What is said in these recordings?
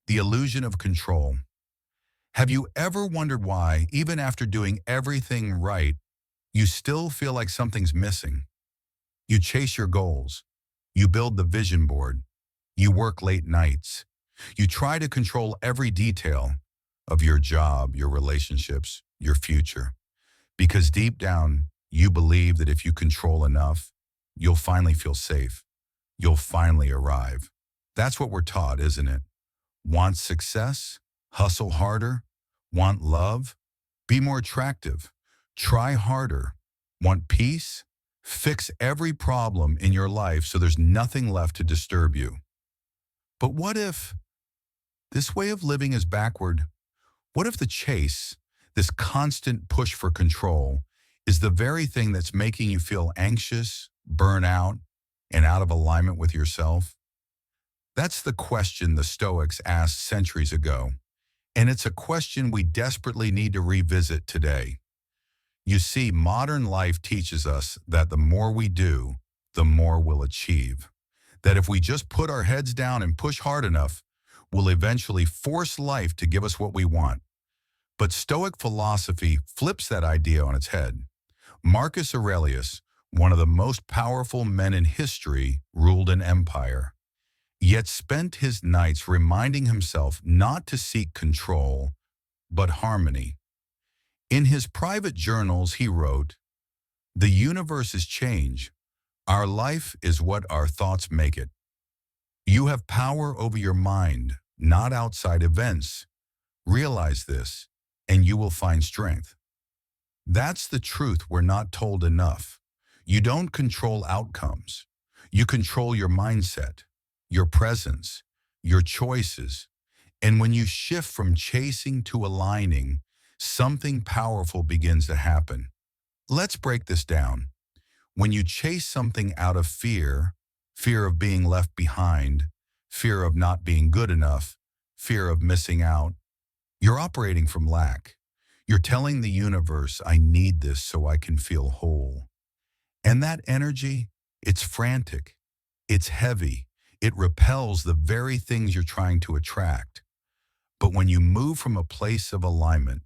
The illusion of control. Have you ever wondered why, even after doing everything right, you still feel like something's missing? You chase your goals. You build the vision board. You work late nights. You try to control every detail of your job, your relationships, your future. Because deep down, you believe that if you control enough, you'll finally feel safe. You'll finally arrive. That's what we're taught, isn't it? Want success? Hustle harder? Want love? Be more attractive. Try harder. Want peace? Fix every problem in your life so there's nothing left to disturb you. But what if this way of living is backward? What if the chase, this constant push for control, is the very thing that's making you feel anxious, burn out, and out of alignment with yourself? That's the question the Stoics asked centuries ago, and it's a question we desperately need to revisit today. You see, modern life teaches us that the more we do, the more we'll achieve. That if we just put our heads down and push hard enough, we'll eventually force life to give us what we want. But Stoic philosophy flips that idea on its head. Marcus Aurelius, one of the most powerful men in history, ruled an empire, yet spent his nights reminding himself not to seek control, but harmony. In his private journals, he wrote, "The universe is change. Our life is what our thoughts make it. You have power over your mind, not outside events. Realize this, and you will find strength." That's the truth we're not told enough. You don't control outcomes. You control your mindset, your presence, your choices. And when you shift from chasing to aligning, something powerful begins to happen. Let's break this down. When you chase something out of fear, fear of being left behind, fear of not being good enough, fear of missing out, you're operating from lack. You're telling the universe, I need this so I can feel whole. And that energy, it's frantic, it's heavy, it repels the very things you're trying to attract. But when you move from a place of alignment,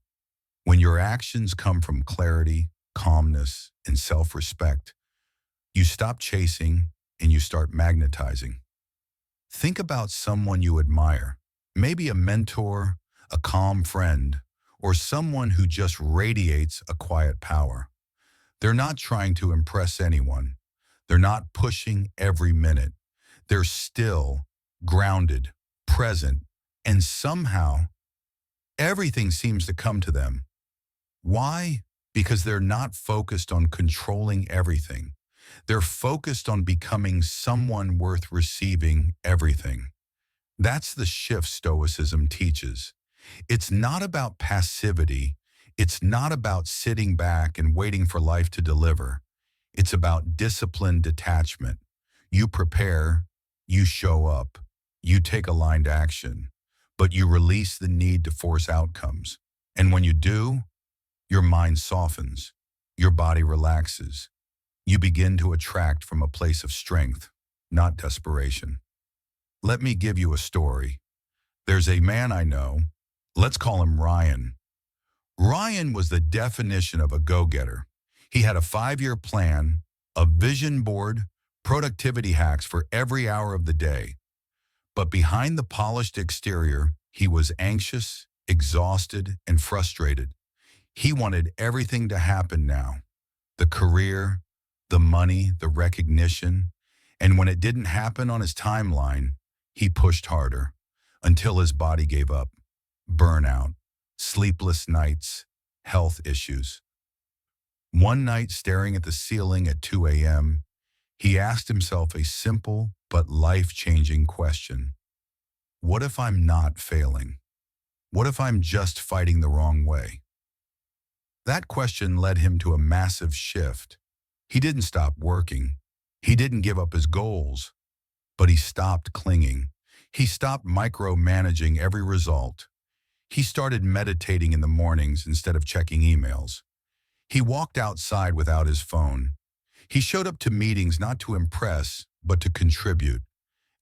when your actions come from clarity, calmness, and self-respect, you stop chasing and you start magnetizing. Think about someone you admire, maybe a mentor, a calm friend, or someone who just radiates a quiet power. They're not trying to impress anyone. They're not pushing every minute. They're still, grounded, present, and somehow everything seems to come to them. Why? Because they're not focused on controlling everything. They're focused on becoming someone worth receiving everything. That's the shift Stoicism teaches. It's not about passivity. It's not about sitting back and waiting for life to deliver. It's about disciplined detachment. You prepare, you show up, you take aligned action, but you release the need to force outcomes. And when you do, your mind softens, your body relaxes. You begin to attract from a place of strength, not desperation. Let me give you a story. There's a man I know, let's call him Ryan. Ryan was the definition of a go-getter. He had a 5-year plan, a vision board, productivity hacks for every hour of the day. But behind the polished exterior, he was anxious, exhausted, and frustrated. He wanted everything to happen now. The career, the money, the recognition. And when it didn't happen on his timeline, he pushed harder until his body gave up. Burnout, sleepless nights, health issues. One night, staring at the ceiling at 2 a.m., he asked himself a simple but life-changing question. What if I'm not failing? What if I'm just fighting the wrong way? That question led him to a massive shift. He didn't stop working. He didn't give up his goals, but he stopped clinging. He stopped micromanaging every result. He started meditating in the mornings instead of checking emails. He walked outside without his phone. He showed up to meetings not to impress, but to contribute.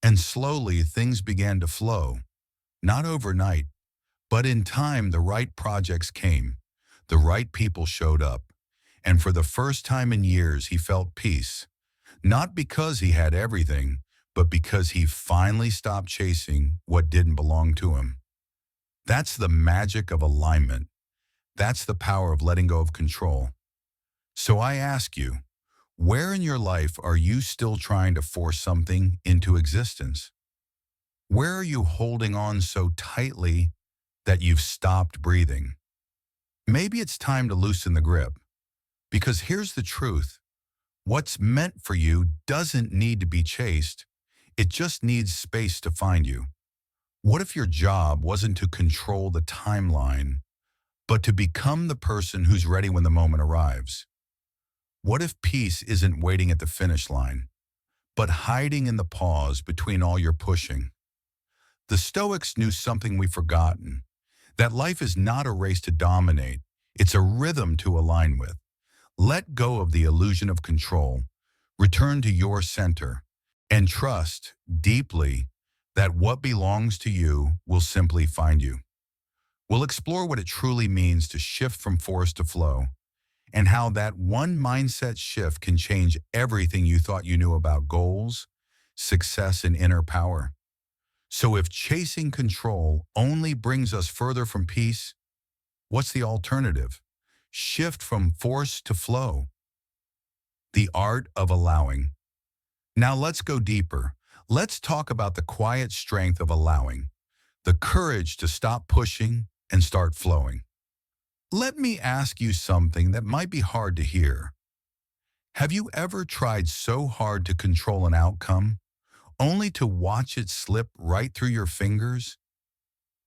And slowly, things began to flow. Not overnight, but in time the right projects came, the right people showed up, and for the first time in years he felt peace. Not because he had everything, but because he finally stopped chasing what didn't belong to him. That's the magic of alignment. That's the power of letting go of control. So I ask you, where in your life are you still trying to force something into existence? Where are you holding on so tightly that you've stopped breathing? Maybe it's time to loosen the grip. Because here's the truth. What's meant for you doesn't need to be chased. It just needs space to find you. What if your job wasn't to control the timeline, but to become the person who's ready when the moment arrives? What if peace isn't waiting at the finish line, but hiding in the pause between all your pushing? The Stoics knew something we've forgotten, that life is not a race to dominate, it's a rhythm to align with. Let go of the illusion of control, return to your center, and trust deeply that what belongs to you will simply find you. We'll explore what it truly means to shift from force to flow, and how that one mindset shift can change everything you thought you knew about goals, success, and inner power. So if chasing control only brings us further from peace, what's the alternative? Shift from force to flow. The art of allowing. Now let's go deeper. Let's talk about the quiet strength of allowing, the courage to stop pushing and start flowing. Let me ask you something that might be hard to hear. Have you ever tried so hard to control an outcome, only to watch it slip right through your fingers?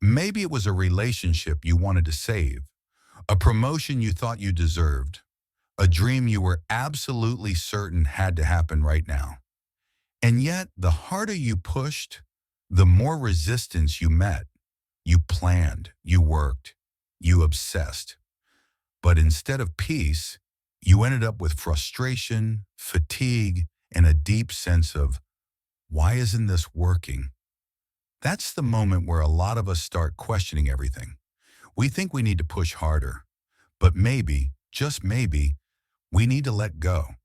Maybe it was a relationship you wanted to save, a promotion you thought you deserved, a dream you were absolutely certain had to happen right now. And yet, the harder you pushed, the more resistance you met. You planned, you worked, you obsessed. But instead of peace, you ended up with frustration, fatigue, and a deep sense of, why isn't this working? That's the moment where a lot of us start questioning everything. We think we need to push harder, but maybe, just maybe, we need to let go.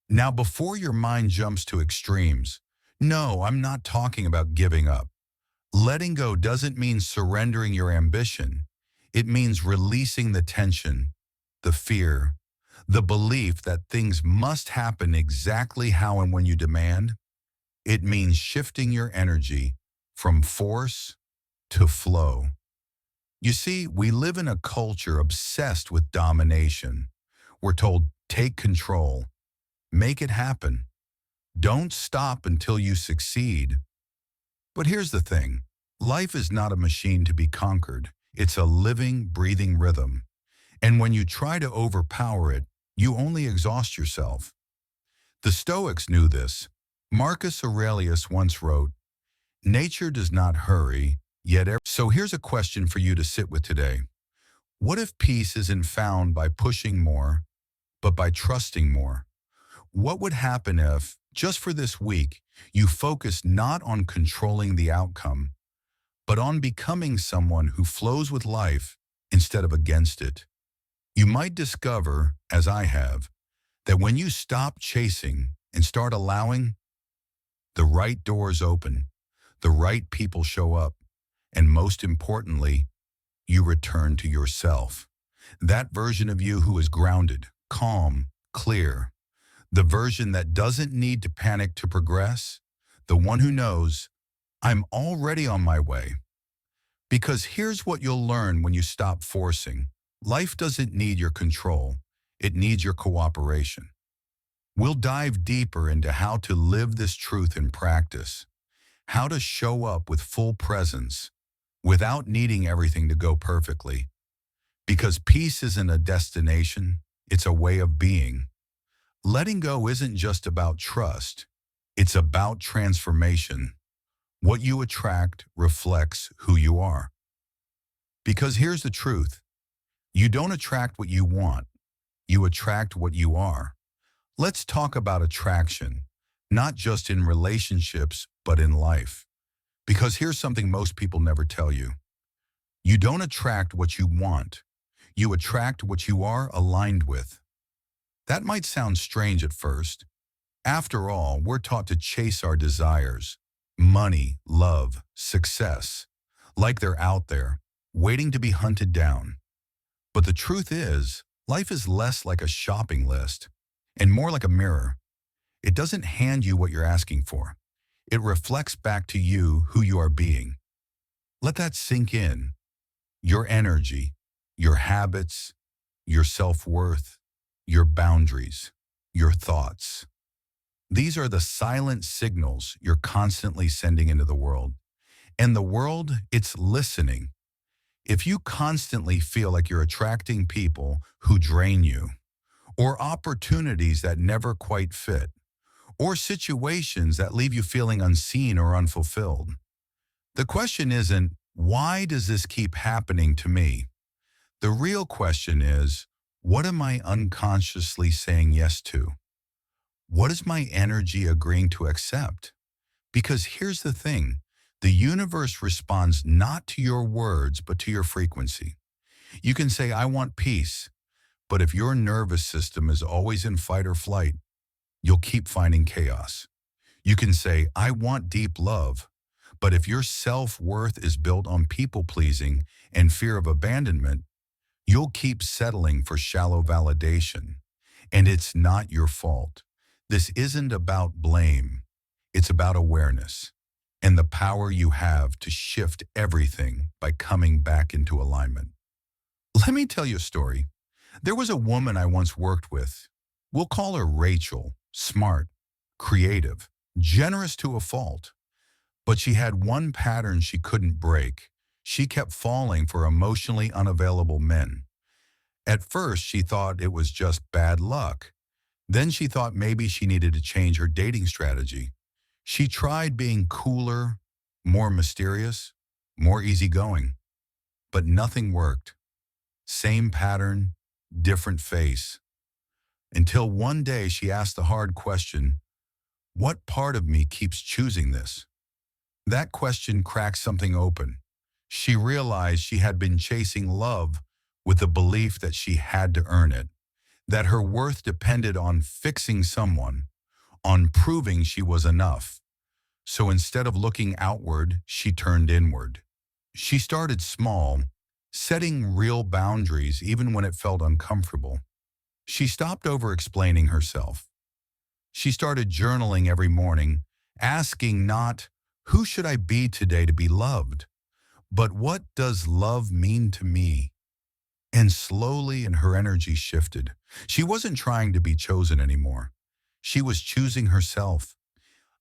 Now, before your mind jumps to extremes, no, I'm not talking about giving up. Letting go doesn't mean surrendering your ambition. It means releasing the tension, the fear, the belief that things must happen exactly how and when you demand. It means shifting your energy from force to flow. You see, we live in a culture obsessed with domination. We're told, take control, make it happen. Don't stop until you succeed. But here's the thing. Life is not a machine to be conquered. It's a living, breathing rhythm. And when you try to overpower it, you only exhaust yourself. The Stoics knew this. Marcus Aurelius once wrote, nature does not hurry, yet So here's a question for you to sit with today. What if peace isn't found by pushing more, but by trusting more? What would happen if, just for this week, you focus not on controlling the outcome, but on becoming someone who flows with life instead of against it? You might discover, as I have, that when you stop chasing and start allowing, the right doors open, the right people show up, and most importantly, you return to yourself. That version of you who is grounded, calm, clear, the version that doesn't need to panic to progress, the one who knows, I'm already on my way. Because here's what you'll learn when you stop forcing. Life doesn't need your control. It needs your cooperation. We'll dive deeper into how to live this truth in practice, how to show up with full presence without needing everything to go perfectly. Because peace isn't a destination, it's a way of being. Letting go isn't just about trust, it's about transformation. What you attract reflects who you are. Because here's the truth. You don't attract what you want. You attract what you are. Let's talk about attraction, not just in relationships, but in life. Because here's something most people never tell you. You don't attract what you want. You attract what you are aligned with. That might sound strange at first. After all, we're taught to chase our desires. Money, love, success. Like they're out there, waiting to be hunted down. But the truth is, life is less like a shopping list and more like a mirror. It doesn't hand you what you're asking for. It reflects back to you who you are being. Let that sink in. Your energy, your habits, your self-worth, your boundaries, your thoughts. These are the silent signals you're constantly sending into the world. And the world, it's listening. If you constantly feel like you're attracting people who drain you, or opportunities that never quite fit, or situations that leave you feeling unseen or unfulfilled, the question isn't, why does this keep happening to me? The real question is, what am I unconsciously saying yes to? What is my energy agreeing to accept? Because here's the thing, the universe responds not to your words, but to your frequency. You can say, I want peace, but if your nervous system is always in fight or flight, you'll keep finding chaos. You can say, I want deep love, but if your self-worth is built on people-pleasing and fear of abandonment, you'll keep settling for shallow validation. And it's not your fault. This isn't about blame. It's about awareness and the power you have to shift everything by coming back into alignment. Let me tell you a story. There was a woman I once worked with. We'll call her Rachel, smart, creative, generous to a fault. But she had one pattern she couldn't break. She kept falling for emotionally unavailable men. At first, she thought it was just bad luck. Then she thought maybe she needed to change her dating strategy. She tried being cooler, more mysterious, more easygoing. But nothing worked. Same pattern, different face. Until one day she asked the hard question, what part of me keeps choosing this? That question cracked something open. She realized she had been chasing love with the belief that she had to earn it, that her worth depended on fixing someone, on proving she was enough. So instead of looking outward, she turned inward. She started small, setting real boundaries even when it felt uncomfortable. She stopped over-explaining herself. She started journaling every morning, asking not, who should I be today to be loved? But what does love mean to me? And slowly her energy shifted. She wasn't trying to be chosen anymore. She was choosing herself.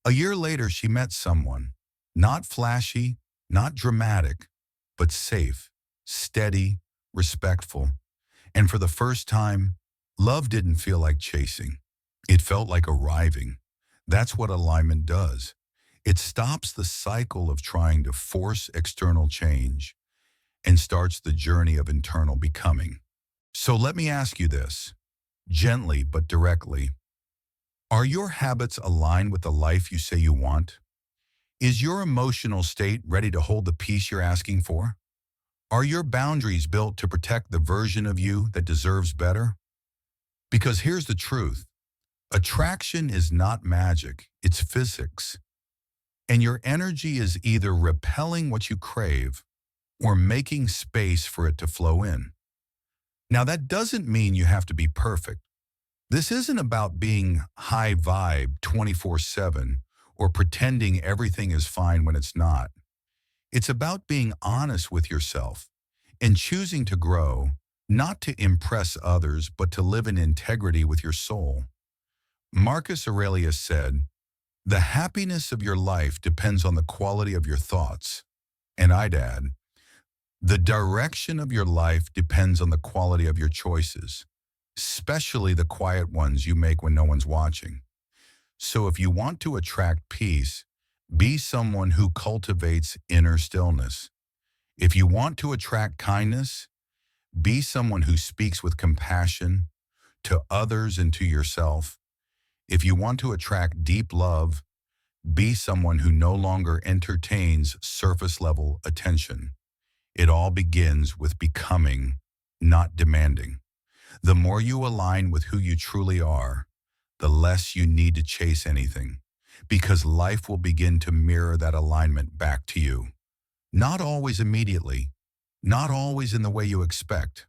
A year later, she met someone, not flashy, not dramatic, but safe, steady, respectful. And for the first time, love didn't feel like chasing. It felt like arriving. That's what alignment does. It stops the cycle of trying to force external change and starts the journey of internal becoming. So let me ask you this, gently but directly. Are your habits aligned with the life you say you want? Is your emotional state ready to hold the peace you're asking for? Are your boundaries built to protect the version of you that deserves better? Because here's the truth. Attraction is not magic, it's physics. And your energy is either repelling what you crave or making space for it to flow in. Now, that doesn't mean you have to be perfect. This isn't about being high vibe 24/7 or pretending everything is fine when it's not. It's about being honest with yourself and choosing to grow, not to impress others, but to live in integrity with your soul. Marcus Aurelius said, the happiness of your life depends on the quality of your thoughts. And I'd add, the direction of your life depends on the quality of your choices, especially the quiet ones you make when no one's watching. So if you want to attract peace, be someone who cultivates inner stillness. If you want to attract kindness, be someone who speaks with compassion to others and to yourself. If you want to attract deep love, Be someone who no longer entertains surface-level attention. It all begins with becoming, not demanding. The more you align with who you truly are, the less you need to chase anything, because life will begin to mirror that alignment back to you. Not always immediately, not always in the way you expect,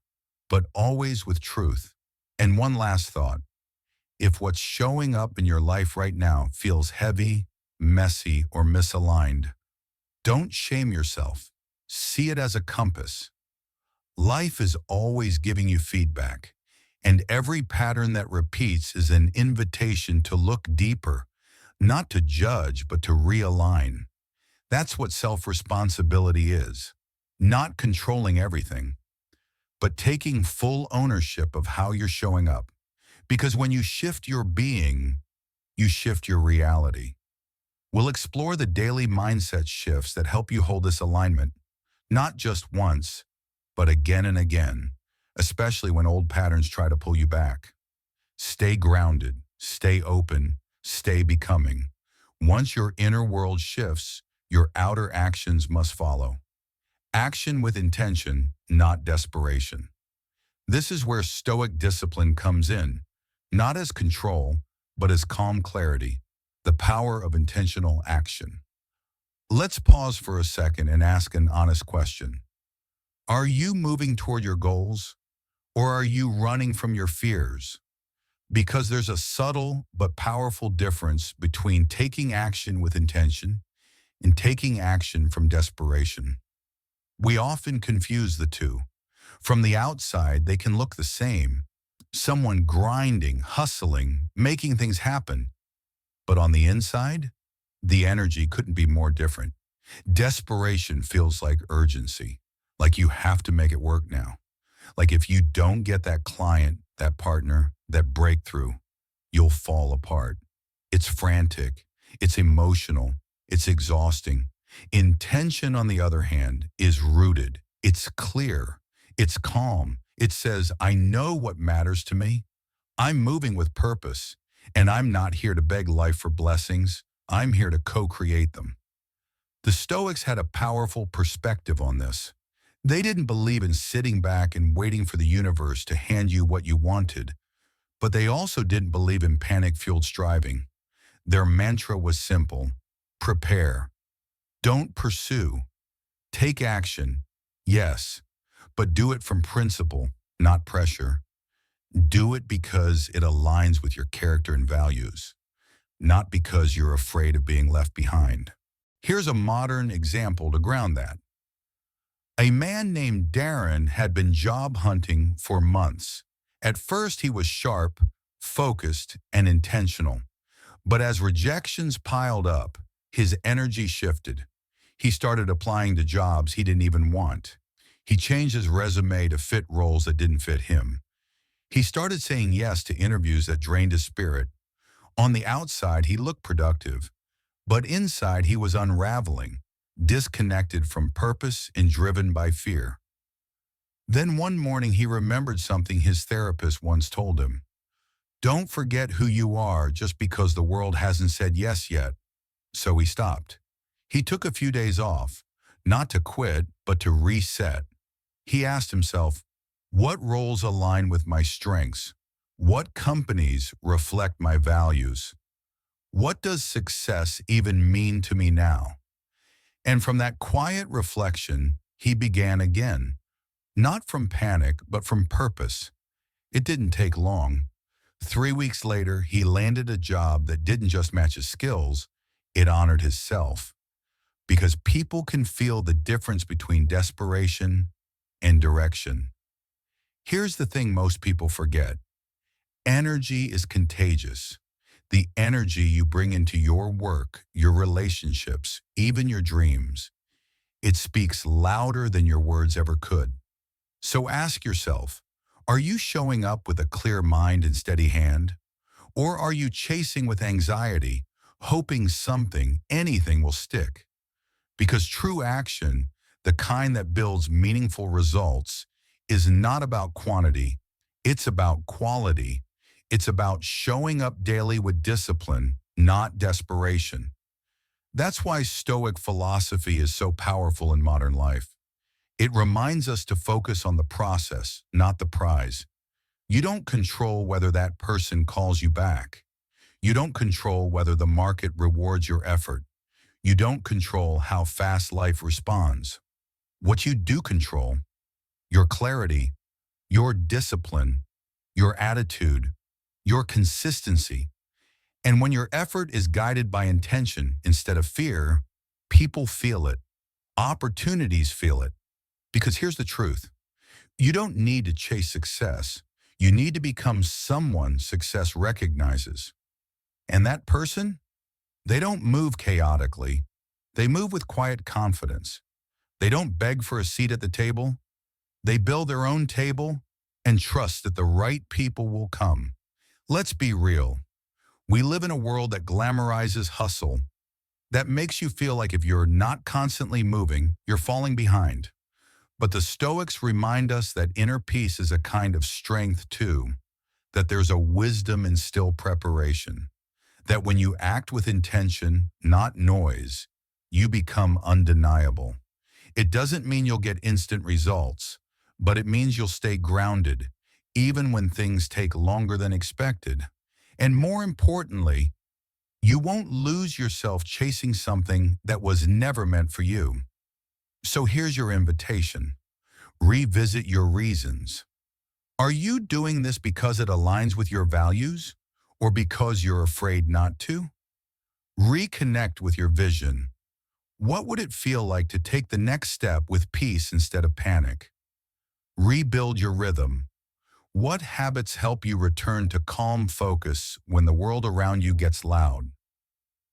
but always with truth. And one last thought. If what's showing up in your life right now feels heavy, messy, or misaligned, don't shame yourself. See it as a compass. Life is always giving you feedback, and every pattern that repeats is an invitation to look deeper, not to judge, but to realign. That's what self-responsibility is. Not controlling everything, but taking full ownership of how you're showing up. Because when you shift your being, you shift your reality. We'll explore the daily mindset shifts that help you hold this alignment, not just once, but again and again, especially when old patterns try to pull you back. Stay grounded, stay open, stay becoming. Once your inner world shifts, your outer actions must follow. Action with intention, not desperation. This is where Stoic discipline comes in, not as control, but as calm clarity, the power of intentional action. Let's pause for a second and ask an honest question. Are you moving toward your goals, or are you running from your fears? Because there's a subtle but powerful difference between taking action with intention and taking action from desperation. We often confuse the two. From the outside, they can look the same. Someone grinding, hustling, making things happen. But on the inside, the energy couldn't be more different. Desperation feels like urgency, like you have to make it work now. Like if you don't get that client, that partner, that breakthrough, you'll fall apart. It's frantic, it's emotional, it's exhausting. Intention, on the other hand, is rooted. It's clear. It's calm. It says, I know what matters to me. I'm moving with purpose, and I'm not here to beg life for blessings. I'm here to co-create them. The Stoics had a powerful perspective on this. They didn't believe in sitting back and waiting for the universe to hand you what you wanted, but they also didn't believe in panic-fueled striving. Their mantra was simple: prepare. Don't pursue. Take action, yes, but do it from principle, not pressure. Do it because it aligns with your character and values, not because you're afraid of being left behind. Here's a modern example to ground that. A man named Darren had been job hunting for months. At first, he was sharp, focused, and intentional. But as rejections piled up, his energy shifted. He started applying to jobs he didn't even want. He changed his resume to fit roles that didn't fit him. He started saying yes to interviews that drained his spirit. On the outside, he looked productive, but inside he was unraveling, disconnected from purpose and driven by fear. Then one morning he remembered something his therapist once told him. Don't forget who you are just because the world hasn't said yes yet. So he stopped. He took a few days off, not to quit, but to reset. He asked himself, what roles align with my strengths? What companies reflect my values? What does success even mean to me now? And from that quiet reflection, he began again, not from panic, but from purpose. It didn't take long. 3 weeks later, he landed a job that didn't just match his skills, it honored his self. Because people can feel the difference between desperation and direction. Here's the thing most people forget. Energy is contagious. The energy you bring into your work, your relationships, even your dreams, it speaks louder than your words ever could. So ask yourself, are you showing up with a clear mind and steady hand? Or are you chasing with anxiety, hoping something, anything will stick? Because true action, the kind that builds meaningful results, is not about quantity, it's about quality. It's about showing up daily with discipline, not desperation. That's why Stoic philosophy is so powerful in modern life. It reminds us to focus on the process, not the prize. You don't control whether that person calls you back. You don't control whether the market rewards your effort. You don't control how fast life responds. What you do control, your clarity, your discipline, your attitude, your consistency. And when your effort is guided by intention instead of fear, people feel it. Opportunities feel it. Because here's the truth. You don't need to chase success. You need to become someone success recognizes. And that person, they don't move chaotically. They move with quiet confidence. They don't beg for a seat at the table. They build their own table and trust that the right people will come. Let's be real. We live in a world that glamorizes hustle, that makes you feel like if you're not constantly moving, you're falling behind. But the Stoics remind us that inner peace is a kind of strength too, that there's a wisdom in still preparation, that when you act with intention, not noise, you become undeniable. It doesn't mean you'll get instant results, but it means you'll stay grounded, even when things take longer than expected. And more importantly, you won't lose yourself chasing something that was never meant for you. So here's your invitation. Revisit your reasons. Are you doing this because it aligns with your values or because you're afraid not to? Reconnect with your vision. What would it feel like to take the next step with peace instead of panic? Rebuild your rhythm. What habits help you return to calm focus when the world around you gets loud?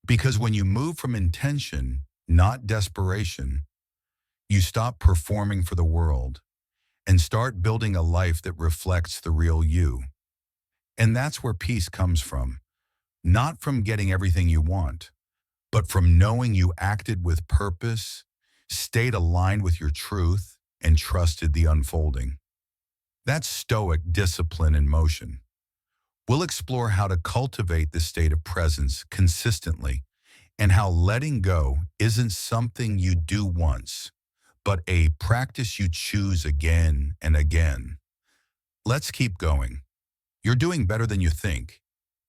Because when you move from intention, not desperation, you stop performing for the world and start building a life that reflects the real you. And that's where peace comes from, not from getting everything you want, but from knowing you acted with purpose, stayed aligned with your truth, and trusted the unfolding. That's Stoic discipline in motion. We'll explore how to cultivate this state of presence consistently and how letting go isn't something you do once, but a practice you choose again and again. Let's keep going. You're doing better than you think,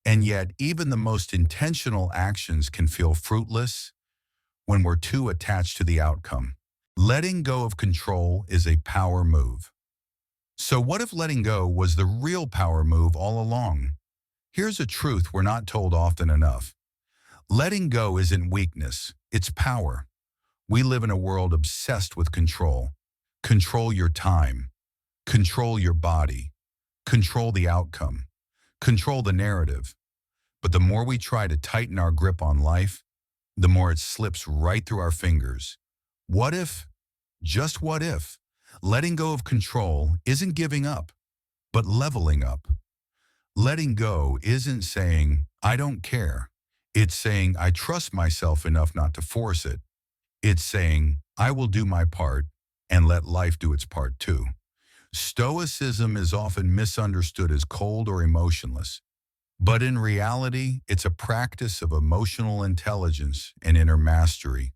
and yet even the most intentional actions can feel fruitless when we're too attached to the outcome. Letting go of control is a power move. So what if letting go was the real power move all along? Here's a truth we're not told often enough. Letting go isn't weakness, it's power. We live in a world obsessed with control. Control your time. Control your body. Control the outcome. Control the narrative. But the more we try to tighten our grip on life, the more it slips right through our fingers. What if, just what if, letting go of control isn't giving up, but leveling up? Letting go isn't saying, I don't care. It's saying, I trust myself enough not to force it. It's saying, I will do my part and let life do its part too. Stoicism is often misunderstood as cold or emotionless, but in reality, it's a practice of emotional intelligence and inner mastery.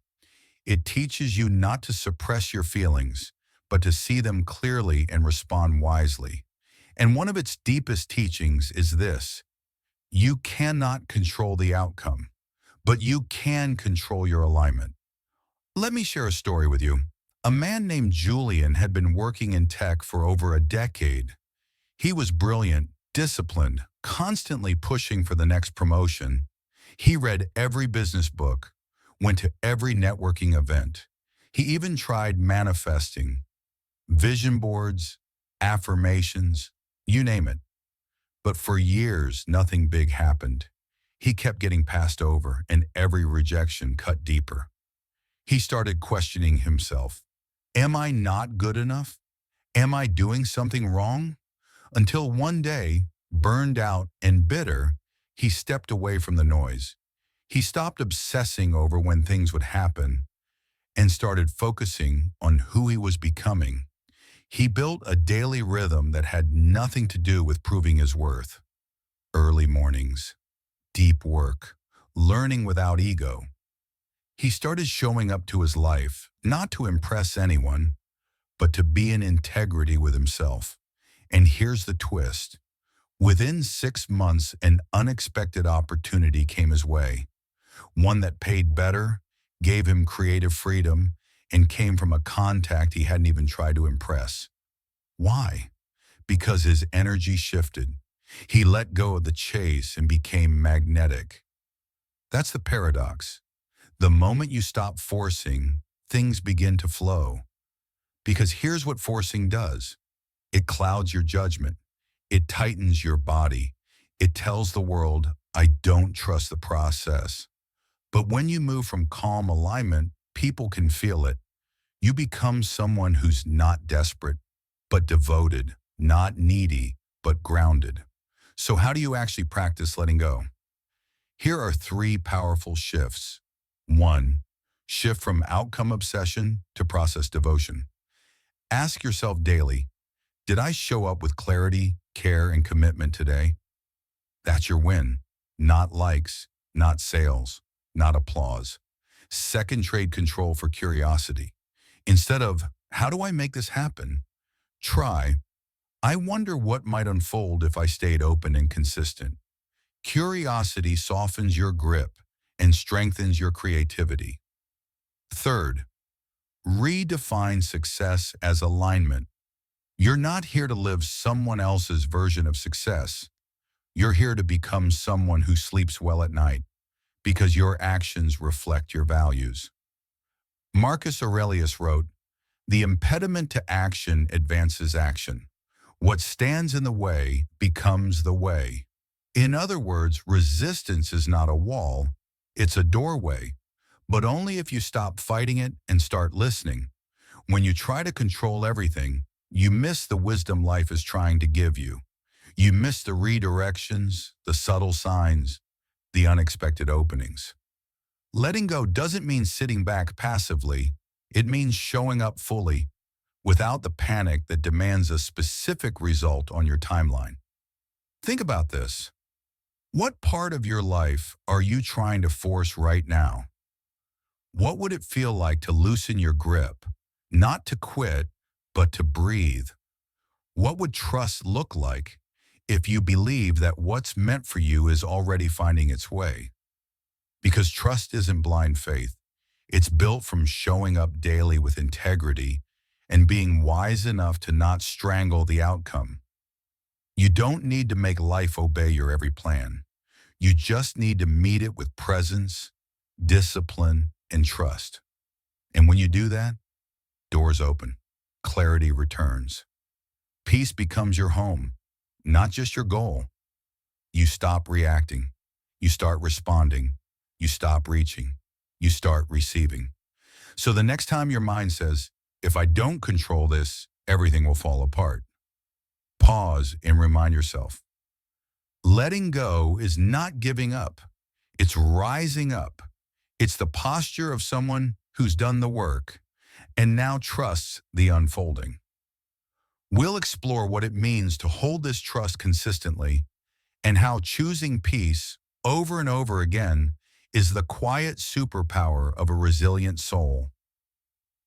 It teaches you not to suppress your feelings, but to see them clearly and respond wisely. And one of its deepest teachings is this: you cannot control the outcome, but you can control your alignment. Let me share a story with you. A man named Julian had been working in tech for over a decade. He was brilliant, disciplined, constantly pushing for the next promotion. He read every business book, went to every networking event. He even tried manifesting, vision boards, affirmations, you name it. But for years, nothing big happened. He kept getting passed over, and every rejection cut deeper. He started questioning himself. Am I not good enough? Am I doing something wrong? Until one day, burned out and bitter, he stepped away from the noise. He stopped obsessing over when things would happen and started focusing on who he was becoming. He built a daily rhythm that had nothing to do with proving his worth. Early mornings, deep work, learning without ego. He started showing up to his life, not to impress anyone, but to be in integrity with himself. And here's the twist. Within 6 months, an unexpected opportunity came his way, one that paid better, gave him creative freedom, and came from a contact he hadn't even tried to impress. Why? Because his energy shifted. He let go of the chase and became magnetic. That's the paradox. The moment you stop forcing, things begin to flow. Because here's what forcing does. It clouds your judgment. It tightens your body. It tells the world, I don't trust the process. But when you move from calm alignment, people can feel it. You become someone who's not desperate, but devoted, not needy, but grounded. So how do you actually practice letting go? Here are 3 powerful shifts. 1. Shift from outcome obsession to process devotion. Ask yourself daily, did I show up with clarity, care, and commitment today? That's your win. Not likes, not sales, not applause. 2nd, trade control for curiosity. Instead of, how do I make this happen? Try, I wonder what might unfold if I stayed open and consistent. Curiosity softens your grip and strengthens your creativity. 3rd, redefine success as alignment. You're not here to live someone else's version of success. You're here to become someone who sleeps well at night because your actions reflect your values. Marcus Aurelius wrote, "The impediment to action advances action. What stands in the way becomes the way." In other words, resistance is not a wall, it's a doorway, but only if you stop fighting it and start listening. When you try to control everything, you miss the wisdom life is trying to give you. You miss the redirections, the subtle signs, the unexpected openings. Letting go doesn't mean sitting back passively. It means showing up fully, without the panic that demands a specific result on your timeline. Think about this. What part of your life are you trying to force right now? What would it feel like to loosen your grip, not to quit, but to breathe? What would trust look like if you believe that what's meant for you is already finding its way? Because trust isn't blind faith. It's built from showing up daily with integrity and being wise enough to not strangle the outcome. You don't need to make life obey your every plan. You just need to meet it with presence, discipline, and trust. And when you do that, doors open, clarity returns. Peace becomes your home, not just your goal. You stop reacting. You start responding. You stop reaching. You start receiving. So the next time your mind says, if I don't control this, everything will fall apart, pause and remind yourself. Letting go is not giving up. It's rising up. It's the posture of someone who's done the work and now trusts the unfolding. We'll explore what it means to hold this trust consistently and how choosing peace over and over again is the quiet superpower of a resilient soul.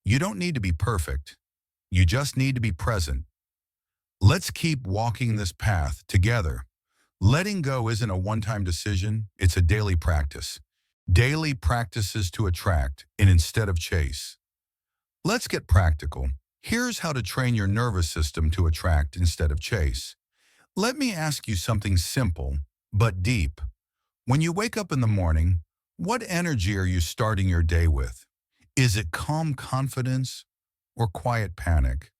You don't need to be perfect. You just need to be present. Let's keep walking this path together. Letting go isn't a one-time decision, it's a daily practice. Daily practices to attract and instead of chase. Let's get practical. Here's how to train your nervous system to attract instead of chase. Let me ask you something simple but deep. When you wake up in the morning, what energy are you starting your day with? Is it calm confidence or quiet panic?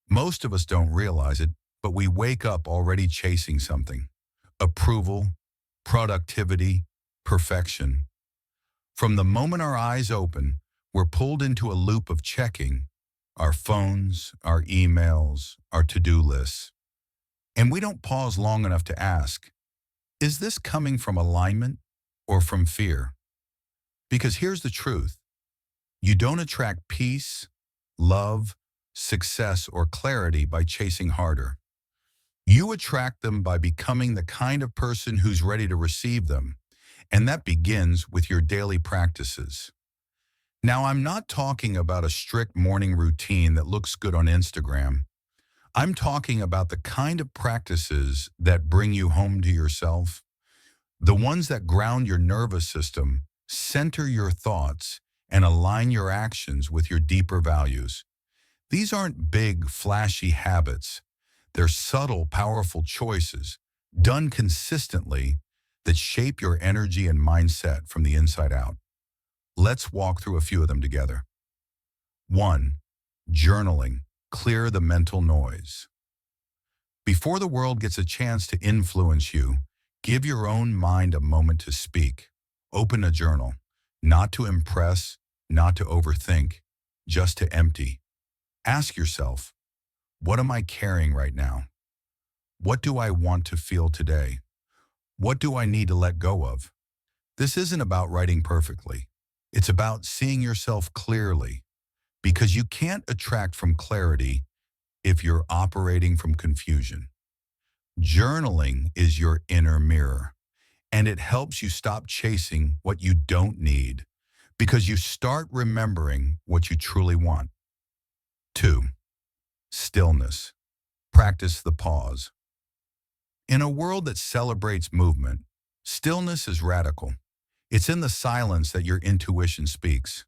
Most of us don't realize it, but we wake up already chasing something. Approval, productivity, perfection. From the moment our eyes open, we're pulled into a loop of checking our phones, our emails, our to-do lists. And we don't pause long enough to ask, is this coming from alignment or from fear? Because here's the truth. You don't attract peace, love, success, or clarity by chasing harder. You attract them by becoming the kind of person who's ready to receive them. And that begins with your daily practices. Now, I'm not talking about a strict morning routine that looks good on Instagram. I'm talking about the kind of practices that bring you home to yourself, the ones that ground your nervous system, center your thoughts, and align your actions with your deeper values. These aren't big, flashy habits. They're subtle, powerful choices, done consistently, that shape your energy and mindset from the inside out. Let's walk through a few of them together. 1. Journaling. Clear the mental noise. Before the world gets a chance to influence you, give your own mind a moment to speak. Open a journal, not to impress, not to overthink, just to empty. Ask yourself, what am I carrying right now? What do I want to feel today? What do I need to let go of? This isn't about writing perfectly. It's about seeing yourself clearly, because you can't attract from clarity if you're operating from confusion. Journaling is your inner mirror, and it helps you stop chasing what you don't need because you start remembering what you truly want. 2. Stillness. Practice the pause. In a world that celebrates movement, stillness is radical. It's in the silence that your intuition speaks.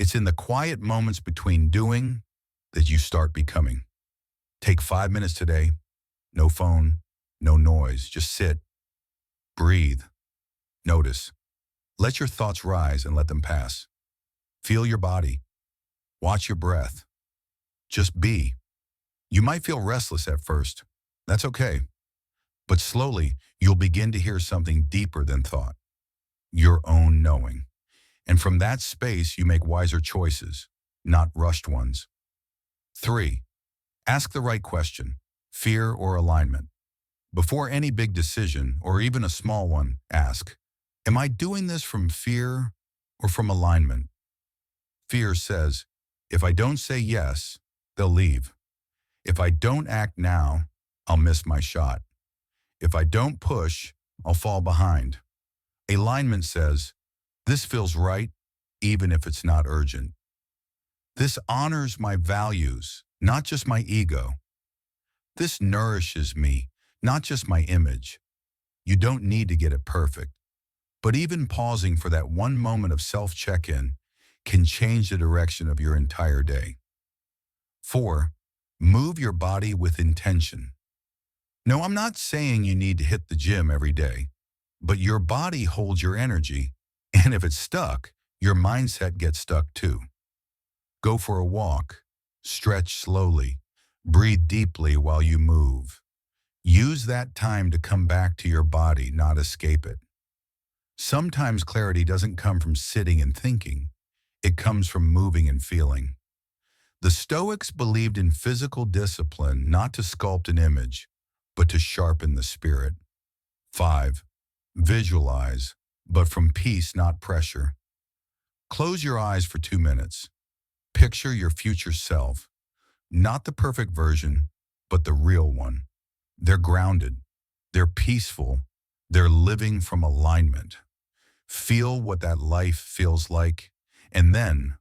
It's in the quiet moments between doing that you start becoming. Take 5 minutes today. No phone, no noise. Just sit, breathe, notice. Let your thoughts rise and let them pass. Feel your body. Watch your breath. Just be. You might feel restless at first. That's okay. But slowly, you'll begin to hear something deeper than thought. Your own knowing. And from that space, you make wiser choices, not rushed ones. 3. Ask the right question, fear or alignment. Before any big decision, or even a small one, ask, am I doing this from fear or from alignment? Fear says, if I don't say yes, they'll leave. If I don't act now, I'll miss my shot. If I don't push, I'll fall behind. Alignment says, this feels right, even if it's not urgent. This honors my values, not just my ego. This nourishes me, not just my image. You don't need to get it perfect, but even pausing for that one moment of self-check-in can change the direction of your entire day. 4. Move your body with intention. No, I'm not saying you need to hit the gym every day, but your body holds your energy, and if it's stuck, your mindset gets stuck too. Go for a walk, stretch slowly, breathe deeply while you move. Use that time to come back to your body, not escape it. Sometimes clarity doesn't come from sitting and thinking. It comes from moving and feeling. The Stoics believed in physical discipline not to sculpt an image, but to sharpen the spirit. 5. Visualize, but from peace, not pressure. Close your eyes for 2 minutes. Picture your future self, not the perfect version, but the real one. They're grounded, they're peaceful, they're living from alignment. Feel what that life feels like, and then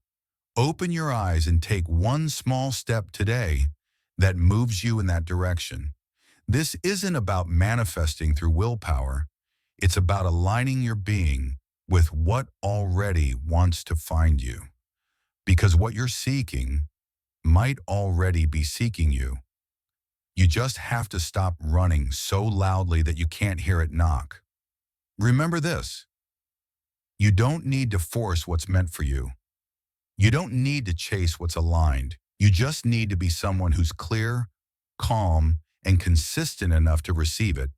open your eyes and take one small step today that moves you in that direction. This isn't about manifesting through willpower. It's about aligning your being with what already wants to find you. Because what you're seeking might already be seeking you. You just have to stop running so loudly that you can't hear it knock. Remember this. You don't need to force what's meant for you. You don't need to chase what's aligned. You just need to be someone who's clear, calm, and consistent enough to receive it.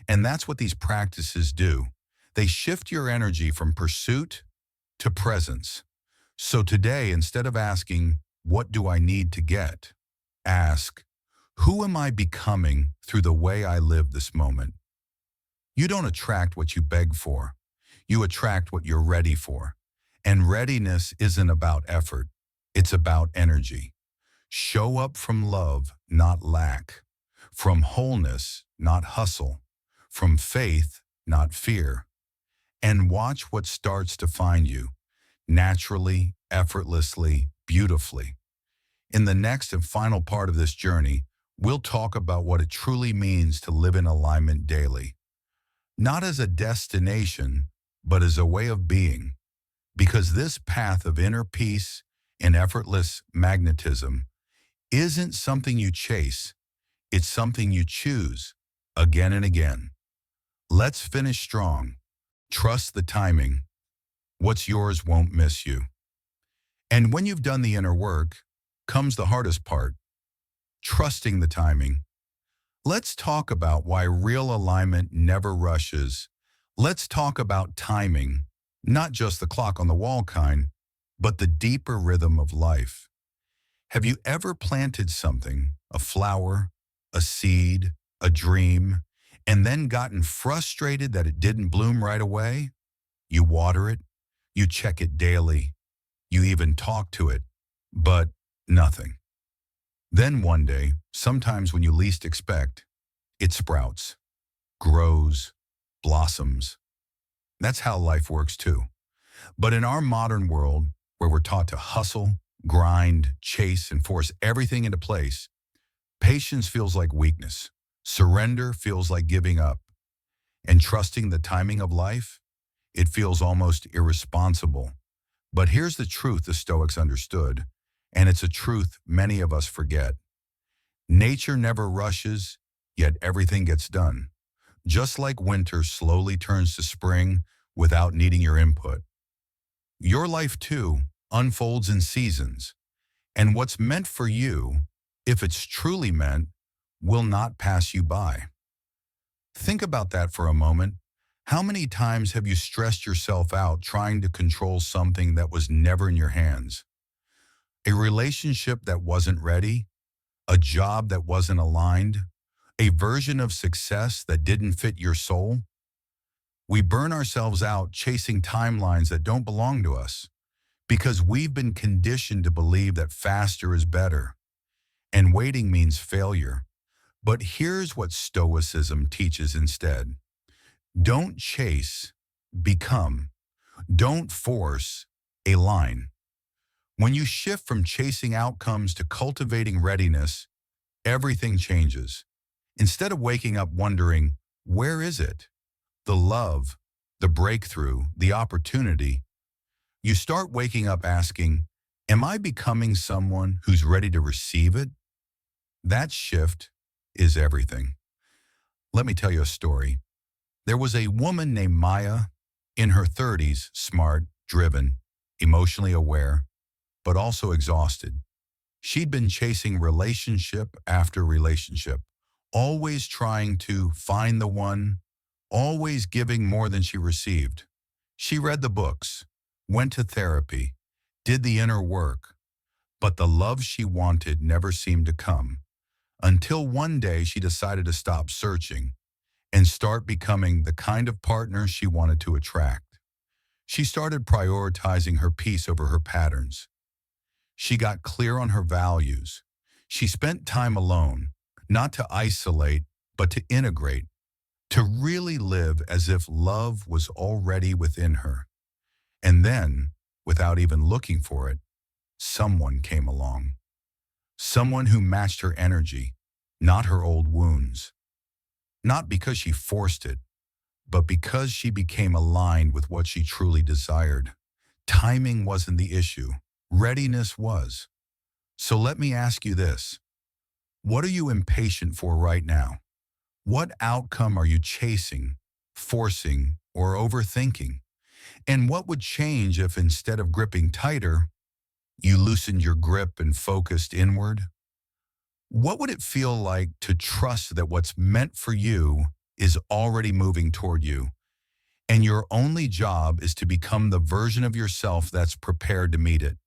And that's what these practices do. They shift your energy from pursuit to presence. So today, instead of asking, what do I need to get? Ask, who am I becoming through the way I live this moment? You don't attract what you beg for. You attract what you're ready for. And readiness isn't about effort. It's about energy. Show up from love, not lack. From wholeness, not hustle. From faith, not fear. And watch what starts to find you. naturally, effortlessly, beautifully. In the next and final part of this journey, we'll talk about what it truly means to live in alignment daily, not as a destination, but as a way of being, because this path of inner peace and effortless magnetism isn't something you chase, it's something you choose again and again. Let's finish strong. Trust the timing. What's yours won't miss you. And when you've done the inner work, comes the hardest part, trusting the timing. Let's talk about why real alignment never rushes. Let's talk about timing, not just the clock on the wall kind, but the deeper rhythm of life. Have you ever planted something, a flower, a seed, a dream, and then gotten frustrated that it didn't bloom right away? You water it, you check it daily, you even talk to it, but nothing. Then one day, sometimes when you least expect, it sprouts, grows, blossoms. That's how life works too. But in our modern world, where we're taught to hustle, grind, chase, and force everything into place, patience feels like weakness. Surrender feels like giving up. And trusting the timing of life, it feels almost irresponsible. But here's the truth the Stoics understood, and it's a truth many of us forget. Nature never rushes, yet everything gets done. Just like winter slowly turns to spring without needing your input. Your life, too, unfolds in seasons, and what's meant for you, if it's truly meant, will not pass you by. Think about that for a moment. How many times have you stressed yourself out trying to control something that was never in your hands? A relationship that wasn't ready, a job that wasn't aligned, a version of success that didn't fit your soul? We burn ourselves out chasing timelines that don't belong to us because we've been conditioned to believe that faster is better, and waiting means failure. But here's what Stoicism teaches instead. Don't chase, become. Don't force, align. When you shift from chasing outcomes to cultivating readiness, everything changes. Instead of waking up wondering, where is it? The love, the breakthrough, the opportunity, you start waking up asking, am I becoming someone who's ready to receive it? That shift is everything. Let me tell you a story. There was a woman named Maya, in her 30s, smart, driven, emotionally aware, but also exhausted. She'd been chasing relationship after relationship, always trying to find the one, always giving more than she received. She read the books, went to therapy, did the inner work, but the love she wanted never seemed to come, until one day she decided to stop searching and start becoming the kind of partner she wanted to attract. She started prioritizing her peace over her patterns. She got clear on her values. She spent time alone, not to isolate, but to integrate, to really live as if love was already within her. And then, without even looking for it, someone came along. Someone who matched her energy, not her old wounds. Not because she forced it, but because she became aligned with what she truly desired. Timing wasn't the issue. Readiness was. So let me ask you this. What are you impatient for right now? What outcome are you chasing, forcing, or overthinking? And what would change if instead of gripping tighter, you loosened your grip and focused inward? What would it feel like to trust that what's meant for you is already moving toward you, and your only job is to become the version of yourself that's prepared to meet it?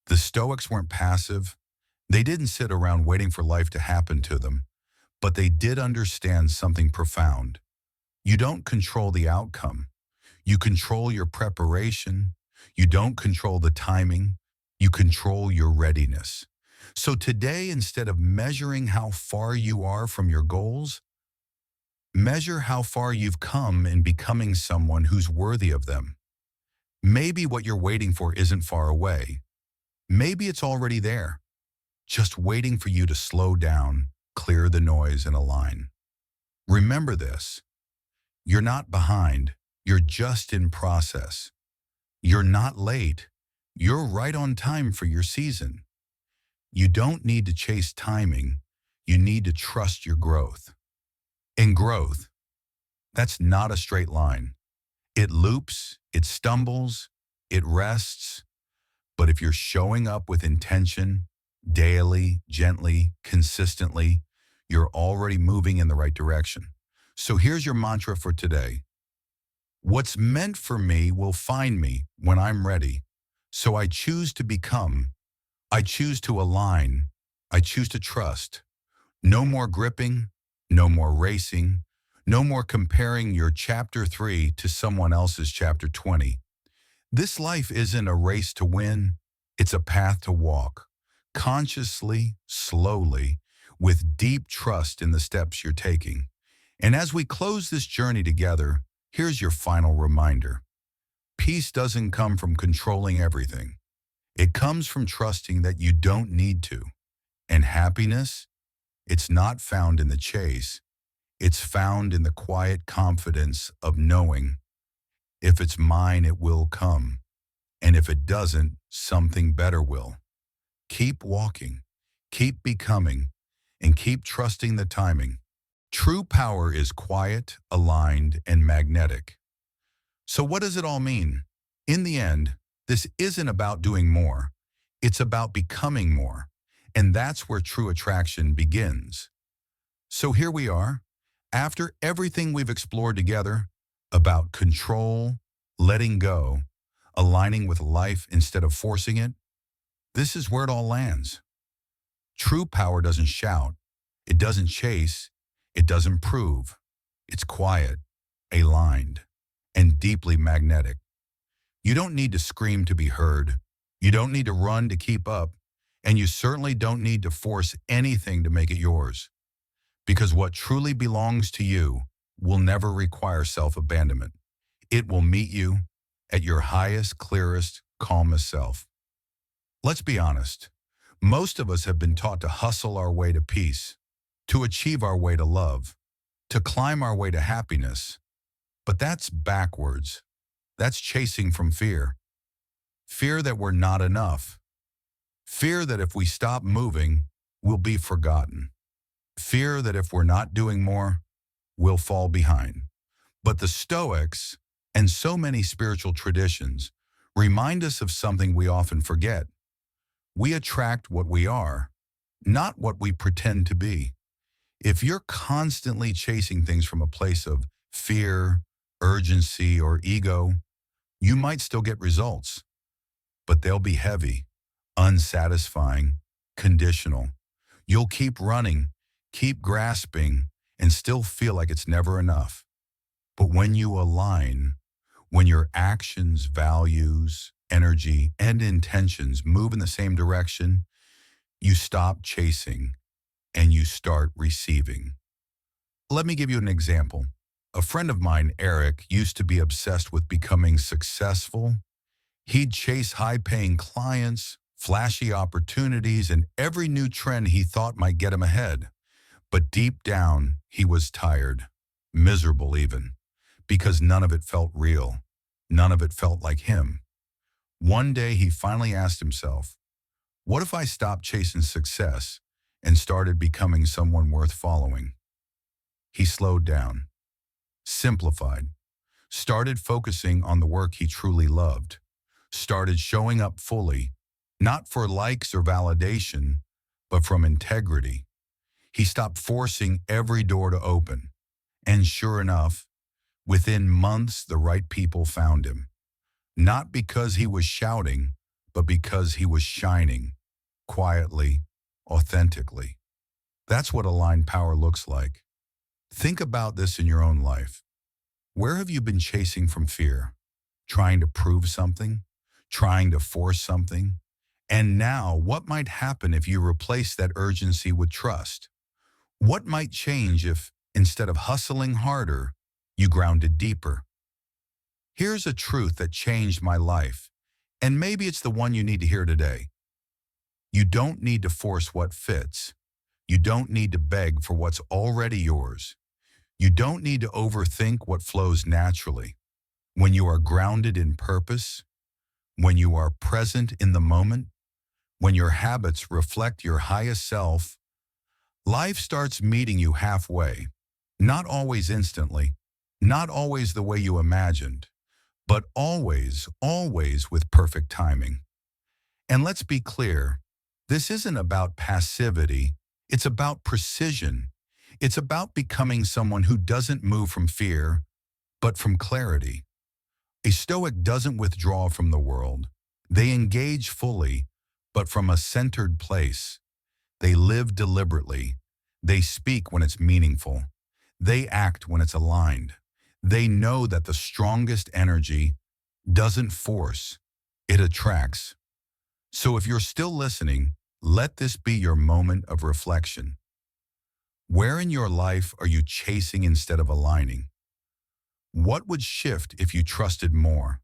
The Stoics weren't passive. They didn't sit around waiting for life to happen to them, but they did understand something profound. You don't control the outcome. You control your preparation. You don't control the timing. You control your readiness. So today, instead of measuring how far you are from your goals, measure how far you've come in becoming someone who's worthy of them. Maybe what you're waiting for isn't far away. Maybe it's already there, just waiting for you to slow down, clear the noise, and align. Remember this. You're not behind. You're just in process. You're not late. You're right on time for your season. You don't need to chase timing. You need to trust your growth. In growth, that's not a straight line. It loops, it stumbles, it rests. But if you're showing up with intention, daily, gently, consistently, you're already moving in the right direction. So here's your mantra for today. What's meant for me will find me when I'm ready. So I choose to become. I choose to align. I choose to trust. No more gripping. No more racing. No more comparing your chapter 3 to someone else's chapter 20. This life isn't a race to win. It's a path to walk. Consciously, slowly, with deep trust in the steps you're taking. And as we close this journey together, here's your final reminder. Peace doesn't come from controlling everything. It comes from trusting that you don't need to. And happiness, it's not found in the chase. It's found in the quiet confidence of knowing, if it's mine, it will come. And if it doesn't, something better will. Keep walking, keep becoming, and keep trusting the timing. True power is quiet, aligned, and magnetic. So what does it all mean? In the end, this isn't about doing more. It's about becoming more. And that's where true attraction begins. So here we are, after everything we've explored together about control, letting go, aligning with life instead of forcing it, this is where it all lands. True power doesn't shout. It doesn't chase. It doesn't prove. It's quiet, aligned, and deeply magnetic. You don't need to scream to be heard. You don't need to run to keep up. And you certainly don't need to force anything to make it yours. Because what truly belongs to you will never require self-abandonment. It will meet you at your highest, clearest, calmest self. Let's be honest. Most of us have been taught to hustle our way to peace, to achieve our way to love, to climb our way to happiness. But that's backwards. That's chasing from fear. Fear that we're not enough. Fear that if we stop moving, we'll be forgotten. Fear that if we're not doing more, we'll fall behind. But the Stoics and so many spiritual traditions remind us of something we often forget. We attract what we are, not what we pretend to be. If you're constantly chasing things from a place of fear, urgency, or ego, you might still get results, but they'll be heavy, unsatisfying, conditional. You'll keep running, keep grasping, and still feel like it's never enough. But when you align, when your actions, values, energy, and intentions move in the same direction, you stop chasing and you start receiving. Let me give you an example. A friend of mine, Eric, used to be obsessed with becoming successful. He'd chase high-paying clients, flashy opportunities, and every new trend he thought might get him ahead. But deep down, he was tired, miserable even, because none of it felt real. None of it felt like him. One day, he finally asked himself, what if I stopped chasing success and started becoming someone worth following? He slowed down, simplified, started focusing on the work he truly loved, started showing up fully, not for likes or validation, but from integrity. He stopped forcing every door to open. And sure enough, within months, the right people found him. Not because he was shouting, but because he was shining, quietly, authentically. That's what aligned power looks like. Think about this in your own life. Where have you been chasing from fear? Trying to prove something? Trying to force something? And now, what might happen if you replace that urgency with trust? What might change if, instead of hustling harder, you grounded deeper? Here's a truth that changed my life, and maybe it's the one you need to hear today. You don't need to force what fits. You don't need to beg for what's already yours. You don't need to overthink what flows naturally. When you are grounded in purpose, when you are present in the moment, when your habits reflect your highest self, life starts meeting you halfway. Not always instantly, not always the way you imagined, but always, always with perfect timing. And let's be clear, this isn't about passivity, it's about precision. It's about becoming someone who doesn't move from fear, but from clarity. A Stoic doesn't withdraw from the world. They engage fully, but from a centered place. They live deliberately. They speak when it's meaningful. They act when it's aligned. They know that the strongest energy doesn't force, it attracts. So if you're still listening, let this be your moment of reflection. Where in your life are you chasing instead of aligning? What would shift if you trusted more,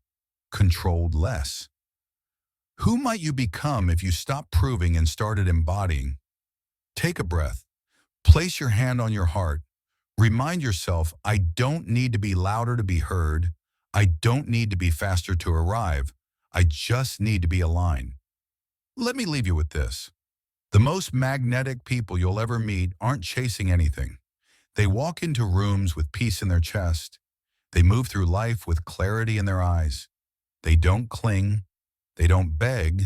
controlled less? Who might you become if you stopped proving and started embodying? Take a breath. Place your hand on your heart. Remind yourself, I don't need to be louder to be heard. I don't need to be faster to arrive. I just need to be aligned. Let me leave you with this. The most magnetic people you'll ever meet aren't chasing anything. They walk into rooms with peace in their chest. They move through life with clarity in their eyes. They don't cling. They don't beg.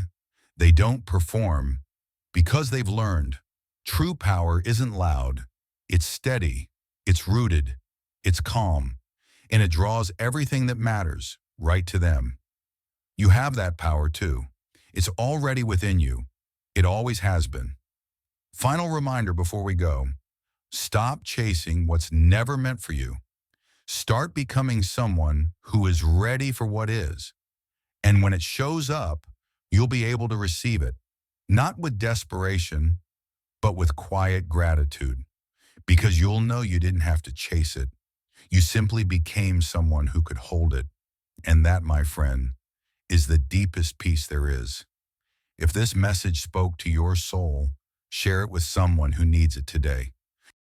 They don't perform. Because they've learned, true power isn't loud. It's steady. It's rooted. It's calm. And it draws everything that matters right to them. You have that power too. It's already within you. It always has been. Final reminder before we go. Stop chasing what's never meant for you. Start becoming someone who is ready for what is. And when it shows up, you'll be able to receive it, not with desperation, but with quiet gratitude, because you'll know you didn't have to chase it. You simply became someone who could hold it. And that, my friend, is the deepest peace there is. If this message spoke to your soul, share it with someone who needs it today.